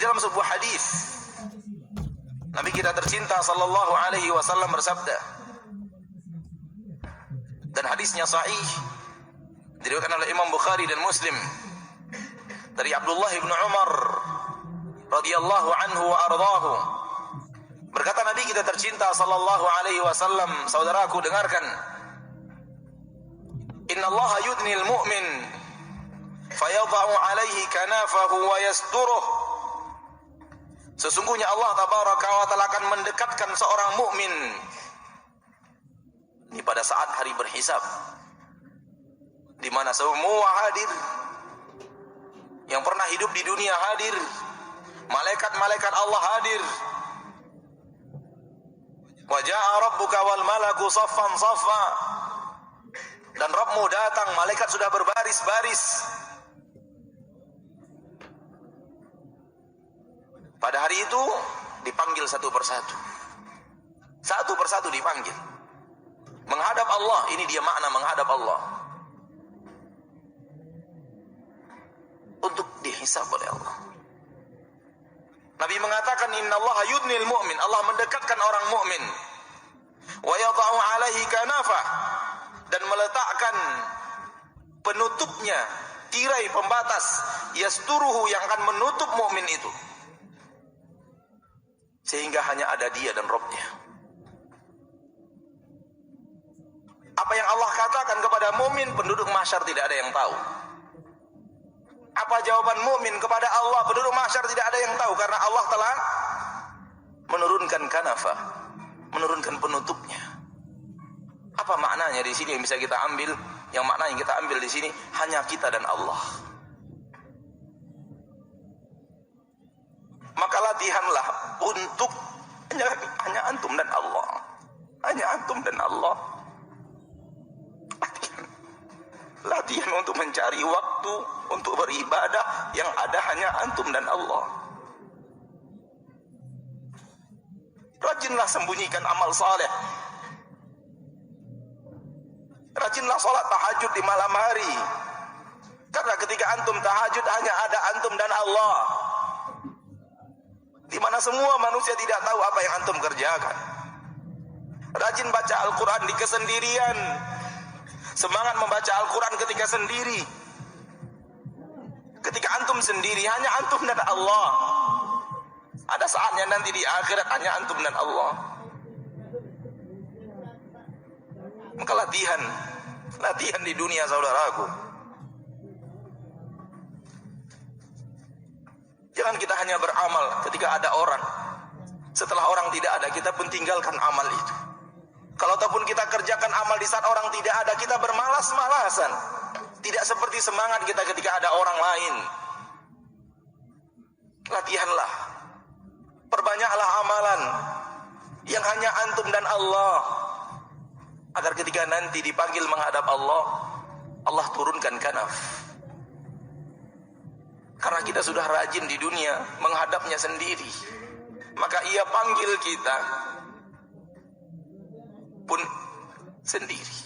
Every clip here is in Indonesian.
dalam sebuah hadis, Nabi kita tercinta sallallahu alaihi wasallam bersabda, dan hadisnya sahih, diriwayatkan oleh Imam Bukhari dan Muslim dari Abdullah bin Umar radhiyallahu anhu wa ardhahu. Berkata Nabi kita tercinta sallallahu alaihi wasallam, saudaraku dengarkan, innallaha yudnil mu'min fayadha'u alaihi kanafahu wa yasturuh. Sesungguhnya Allah tabaraka wa ta'ala akan mendekatkan seorang mukmin ini pada saat hari berhisab, di mana semua hadir, yang pernah hidup di dunia hadir, malaikat-malaikat Allah hadir. Wa ja'a rabbuka wal malaku saffan saffa, dan Rabbmu datang, malaikat sudah berbaris-baris. Pada hari itu dipanggil satu persatu, satu persatu dipanggil menghadap Allah. Ini dia makna menghadap Allah, untuk dihisab oleh Allah. Nabi mengatakan innallaha yudnil mu'min, Allah mendekatkan orang mukmin, wa yadha'u alaihi kanafah, dan meletakkan penutupnya, tirai pembatas, yasturuhu, yang akan menutup mukmin itu, sehingga hanya ada dia dan Rabbnya. Apa yang Allah katakan kepada mukmin, penduduk mahsyar tidak ada yang tahu. Apa jawaban mukmin kepada Allah, penduduk mahsyar tidak ada yang tahu, karena Allah telah menurunkan kanafah, menurunkan penutupnya. Apa maknanya di sini yang bisa kita ambil? Yang makna yang kita ambil di sini hanya kita dan Allah. Maka latihanlah untuk hanya antum dan Allah, hanya antum dan Allah. Latihan untuk mencari waktu untuk beribadah yang ada hanya antum dan Allah. Rajinlah sembunyikan amal saleh. Rajinlah sholat tahajud di malam hari, karena ketika antum tahajud hanya ada antum dan Allah, di mana semua manusia tidak tahu apa yang antum kerjakan. Rajin baca Al-Quran di kesendirian. Semangat membaca Al-Quran ketika sendiri. Ketika antum sendiri hanya antum dan Allah. Ada saatnya nanti di akhirat hanya antum dan Allah. Maka latihan di dunia, saudaraku. Jangan kita hanya beramal ketika ada orang. Setelah orang tidak ada, kita pun tinggalkan amal itu. Kalau ataupun kita kerjakan amal di saat orang tidak ada, kita bermalas-malasan. Tidak seperti semangat kita ketika ada orang lain. Latihanlah, perbanyaklah amalan yang hanya antum dan Allah, agar ketika nanti dipanggil menghadap Allah, Allah turunkan kanaf. Karena kita sudah rajin di dunia menghadapnya sendiri, maka ia panggil kita pun sendiri.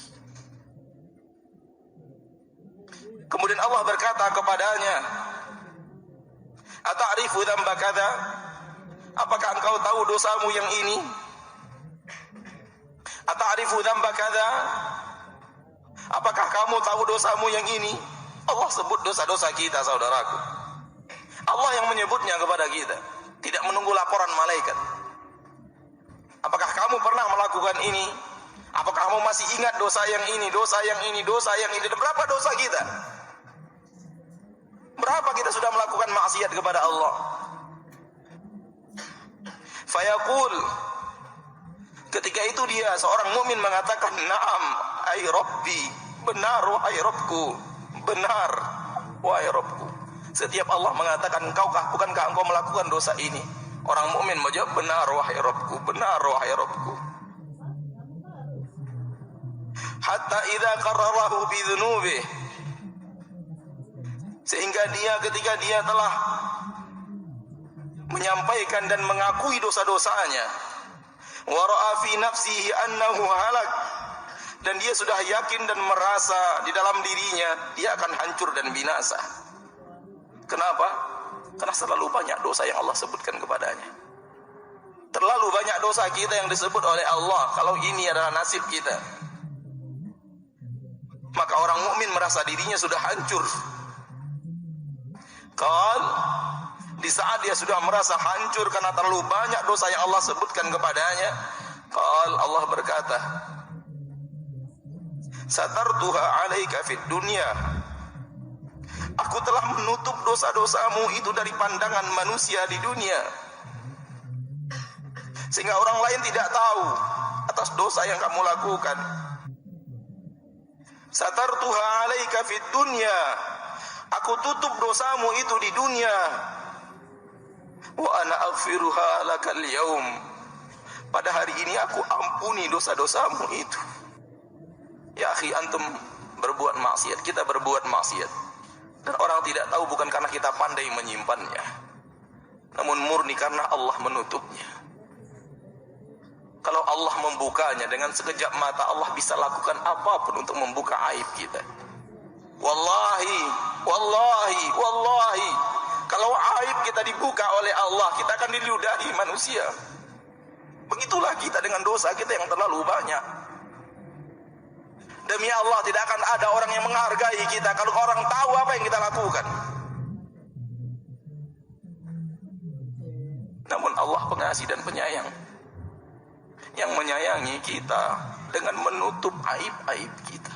Kemudian Allah berkata kepadanya, ata'rifu dzamba kadza? Apakah engkau tahu dosamu yang ini? Ata'rifu dzamba kadza? Apakah kamu tahu dosamu yang ini? Allah sebut dosa-dosa kita, saudaraku. Allah yang menyebutnya kepada kita, tidak menunggu laporan malaikat. Apakah kamu pernah melakukan ini? Apakah kamu masih ingat dosa yang ini, dosa yang ini, dosa yang ini? Dan berapa dosa kita? Berapa kita sudah melakukan maksiat kepada Allah? Fayaqul, ketika itu dia seorang mukmin mengatakan, na'am ay rabbi, benar wahai Rabbku, benar wahai Rabbku. Setiap Allah mengatakan, bukankah engkau melakukan dosa ini? Orang mukmin menjawab, benar wahai Rabbku, benar wahai Rabbku. Hatta idza qarrarahu bi dzunubih, sehingga dia ketika dia telah menyampaikan dan mengakui dosa-dosanya, wa ra'a fi nafsihi annahu halak, dan dia sudah yakin dan merasa di dalam dirinya dia akan hancur dan binasa. Kenapa? Karena terlalu banyak dosa yang Allah sebutkan kepadanya. Terlalu banyak dosa kita yang disebut oleh Allah. Kalau ini adalah nasib kita, maka orang mukmin merasa dirinya sudah hancur. Di saat dia sudah merasa hancur karena terlalu banyak dosa yang Allah sebutkan kepadanya, Allah berkata, satartuha alaika fid dunya. Aku telah menutup dosa-dosamu itu dari pandangan manusia di dunia, sehingga orang lain tidak tahu atas dosa yang kamu lakukan. Satartuha alaika fid dunya. Aku tutup dosamu itu di dunia. Wa ana aghfiruha lakal yaum. Pada hari ini aku ampuni dosa-dosamu itu. Ya akhi, antum berbuat maksiat, kita berbuat maksiat, dan orang tidak tahu bukan karena kita pandai menyimpannya, namun murni karena Allah menutupnya. Kalau Allah membukanya dengan sekejap mata, Allah bisa lakukan apapun untuk membuka aib kita. Wallahi, wallahi, wallahi, kalau aib kita dibuka oleh Allah, kita akan diludahi manusia. Begitulah kita dengan dosa kita yang terlalu banyak. Demi Allah, tidak akan ada orang yang menghargai kita kalau orang tahu apa yang kita lakukan. Namun Allah pengasih dan penyayang, yang menyayangi kita dengan menutup aib-aib kita.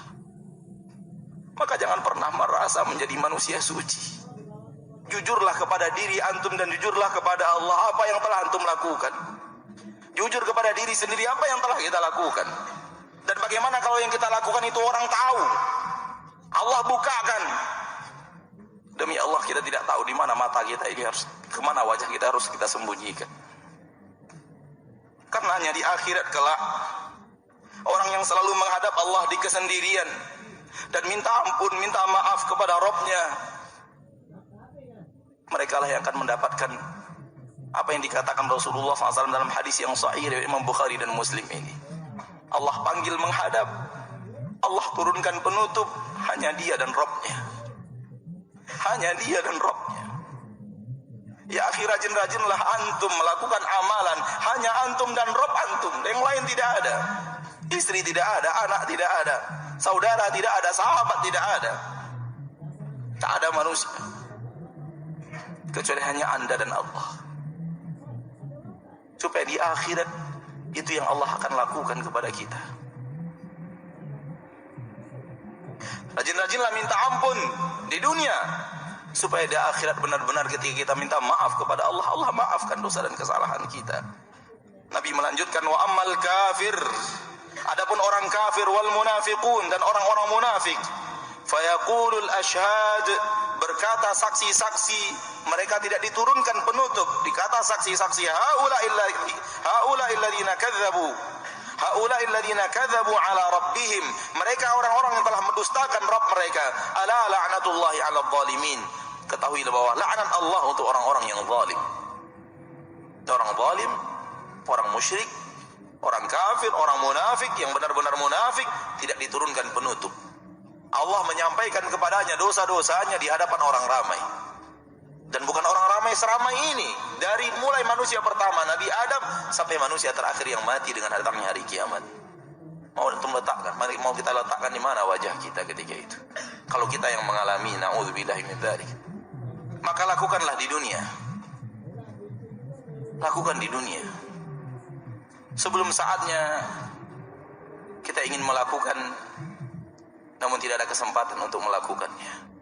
Maka jangan pernah merasa menjadi manusia suci. Jujurlah kepada diri antum dan jujurlah kepada Allah apa yang telah antum lakukan. Jujur kepada diri sendiri apa yang telah kita lakukan. Dan bagaimana kalau yang kita lakukan itu orang tahu, Allah bukakan. Demi Allah, kita tidak tahu di mana mata kita ini harus, kemana wajah kita harus kita sembunyikan. Karenanya di akhirat kelak, orang yang selalu menghadap Allah di kesendirian dan minta ampun, minta maaf kepada Rabb-Nya, mereka lah yang akan mendapatkan apa yang dikatakan Rasulullah SAW dalam hadis yang sahih dari Imam Bukhari dan Muslim ini. Allah panggil menghadap, Allah turunkan penutup, hanya Dia dan Rabb-Nya. Hanya Dia dan Rabb-Nya. Ya akhi, rajin-rajinlah antum melakukan amalan, hanya antum dan Rabb antum, yang lain tidak ada. Istri tidak ada, anak tidak ada, saudara tidak ada, sahabat tidak ada. Tak ada manusia kecuali hanya anda dan Allah. Supaya di akhirat itu yang Allah akan lakukan kepada kita. Rajin-rajinlah minta ampun di dunia, supaya di akhirat benar-benar ketika kita minta maaf kepada Allah, Allah maafkan dosa dan kesalahan kita. Nabi melanjutkan, wa ammal kafir, adapun orang kafir, wal munafiqun, dan orang-orang munafik, fayaqulul ashhad, berkata saksi-saksi, mereka tidak diturunkan penutup, dikata saksi-saksi, haula'il ladzina kadzabu ala rabbihim, mereka orang-orang yang telah mendustakan Rabb mereka. Ala la'natullahi 'alal zalimin, ketahuilah bahwa laknat Allah untuk orang-orang yang zalim. Orang zalim, orang musyrik, orang kafir, orang munafik, yang benar-benar munafik, tidak diturunkan penutup. Allah menyampaikan kepadanya dosa-dosanya di hadapan orang ramai. Dan bukan orang ramai seramai ini, dari mulai manusia pertama Nabi Adam sampai manusia terakhir yang mati dengan datangnya hari kiamat. Mau kita letakkan di mana wajah kita ketika itu? Kalau kita yang mengalami, na'udzubillahi min dzalik, maka lakukanlah di dunia. Lakukan di dunia. Sebelum saatnya kita ingin melakukan, namun tidak ada kesempatan untuk melakukannya.